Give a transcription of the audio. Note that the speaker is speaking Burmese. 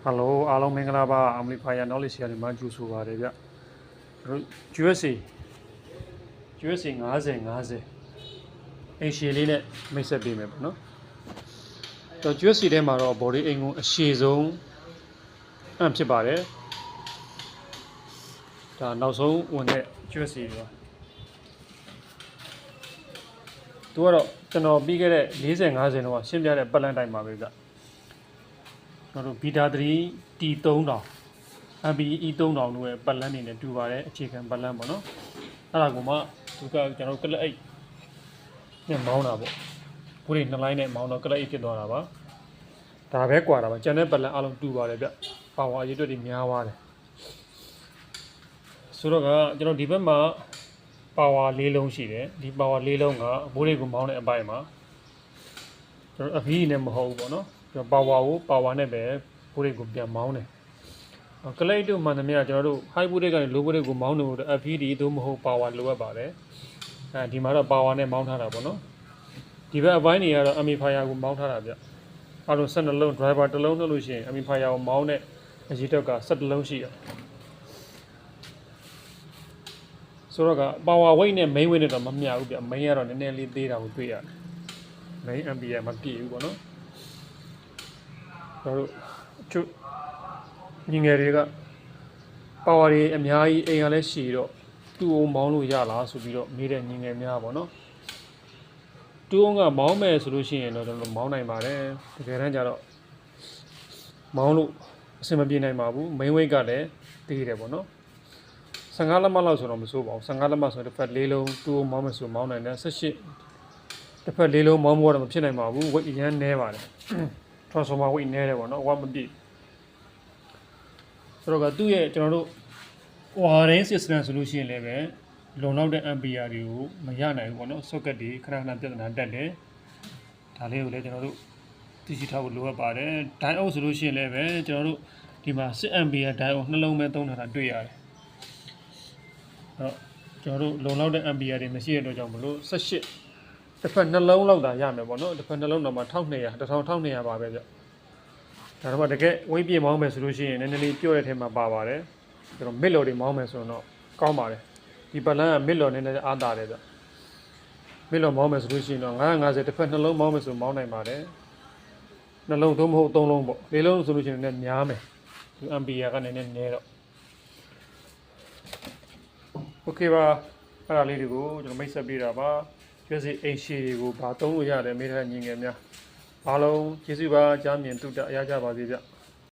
Hello, alo mengala ba amplifier knowledge ရမှာကျူဆိုပါတယ်ဗျ။ USA 50 အင်ရှည်လေးနဲ့မိတ်ဆက်ပေးမယ်ပေါ့နော်။တော့ USA ထဲမှာတော့ body အိမ်ကိုအရှည်ဆုံးအမ်ဖြစ်ပါတယ်။ဒါနောက်ဆုံးဝင်တဲ့ USA ပါ။သူကတော့ကျွန်တော်ပြီးခဲ့တဲ့40 50တော့ရှင်းပြတဲ့ပတ်လန်းတိုင်းပါပဲဗျ။ကျွန်တော်တို့ Beta 3 T3000 MBE 3000တို့ရဲ့ပတ်လန်းနေနဲ့တူပါတယ်အခြေခံပတ်လန်းပေါ့နော်။အဲ့ဒါကိုမှသူကကျွန်တော်ကလပ်အိတ်နဲ့မောင်းတာပေါ့။ကိုယ်တွေနှစ်လိုင်းနဲ့မောင်းတော့ကလပ်အိတ်ဖြစ်သွားတာပါ။ဒါပဲကွာတာပါ။ကျန်တဲ့ပတ်လန်းအလုံးတူပါတယ်ဗျ။ပါဝါအရေးအတွက်တွေများသွားတယ်။ဆိုတော့ကကျွန်တော်ဒီဘက်မှာပါဝါ၄လုံးရှိတယ်။ဒီပါဝါ၄လုံးကဘိုးတွေကိုမောင်းတဲ့အပိုင်းမှာကျွန်တော်အဖီးနဲ့မဟုတ်ဘူးပေါ့နော်။ကျွန်တော်ပါဝါကိုပါဝါနဲ့ပဲဘိုးတွေကိုပြန်မောင်းတယ်။ကလိတ်တို့မှန်သမျှကျွန်တော်တို့ high ဘိုးတွေကနေ low ဘိုးတွေကိုမောင်းနေလို့အဖီးဒီသို့မဟုတ်ပါဝါလိုအပ်ပါတယ်။ဒီမှာတော့ပါဝါနဲ့မောင်းထားတာပေါ့နော်။ဒီဘက်အပိုင်းတွေကတော့ amplifier ကိုမောင်းထားတာဗျ။အားလုံး12လုံး driver တစ်လုံးနှုတ်လို့ရှိရင် amplifier ကိုမောင်းတဲ့အရေးတော့က17လုံးရှိတယ်။ဆိုတော့က power weight နဲ့ main weight နဲ့တော့မမျှဘူးဗျ။ main ကတော့နည်းနည်းလေးသေးတာကိုတွေ့ရတယ်။ main ampere မပြည့်ဘူးပေါ့နော်။တို့ချုပ်ညီငယ်တွေက power တွေအများကြီးအိမ်ကလည်းရှည်တော့တူအောင်မောင်းလို့ရလားဆိုပြီးတော့မေးတဲ့ညီငယ်များပေါ့နော်တူအောင်ကမောင်းမယ်ဆိုလို့ရှိရင်တော့ကျွန်တော်မောင်းနိုင်ပါတယ်တကယ်တမ်းကျတော့မောင်းလို့အဆင်မပြေနိုင်ပါဘူး main weight ကလည်းသေးတယ်ပေါ့နော်15လက်မလောက်ဆိုတော့မစိုးပါဘူး15လက်မဆိုတော့တစ်ဖက်၄လုံးတူအောင်မောင်းမယ်ဆိုမောင်းနိုင်တယ်18တစ်ဖက်၄လုံးမောင်းဖို့တော့မဖြစ်နိုင်ပါဘူး weight အရင်နည်းပါတယ် transformer weight နည်းတယ်ပေါ့နော်ဝါမပြည့်ဆိုတော့ကသူ့ရဲ့ကျွန်တော်တို့ wiring system ဆိုလို့ရှိရင်လည်းပဲလုံလောက်တဲ့ ampere တွေကိုမရနိုင်ဘူးပေါ့နော် socket တွေခဏခဏပြဿနာတက်တယ်ဒါလေးကိုလည်းကျွန်တော်တို့သိရှိထားဖို့လိုအပ်ပါတယ် diode ဆိုလို့ရှိရင်လည်းပဲကျွန်တော်တို့ဒီမှာ10 ampere diode နှလုံးပဲသုံးထားတာတွေ့ရတယ်အဲ့တော့ကျွန်တော်တို့လုံလောက်တဲ့ ampere တွေမရှိတဲ့အတွက်ကြောင့်မလို့18တစ်ဖက်နှလုံးလောက်သာရမယ်ပေါ့နော်တစ်ဖက်နှလုံးတော့မှ1200 1200ပါပဲဗျဒါတော့တကယ်ဝိတ်ပြေမောင်းမယ်ဆိုလို့ရှိရင်နည်းနည်းလေးပြော့တဲ့ထဲမှာပါပါတယ်ကျွန်တော်မစ်လော်တွေမောင်းမယ်ဆိုတော့ကောင်းပါတယ်ဒီပလန်ကမစ်လော်နည်းနည်းအားတာတယ်ဗျမစ်လော်မောင်းမယ်ဆိုလို့ရှိရင်တော့950တစ်ဖက်နှလုံးမောင်းမယ်ဆိုမောင်းနိုင်ပါတယ်နှလုံးသို့မဟုတ်3လုံးပေါ့၄လုံးဆိုလို့ရှိရင်လည်းများမယ်ဒီ ampere ကနည်းနည်းနည်းတော့ okay ပါအဲ့ဒါလေးတွေကိုကျွန်တော်မိတ်ဆက်ပေးတာပါကျွဲစီအိမ်ရှည်တွေကိုဘာသုံးလို့ရတယ်မိထားညီငယ်များအားလုံးကျေးဇူးပါကြားမြင်တုတ္တအရကြပါစေဗျ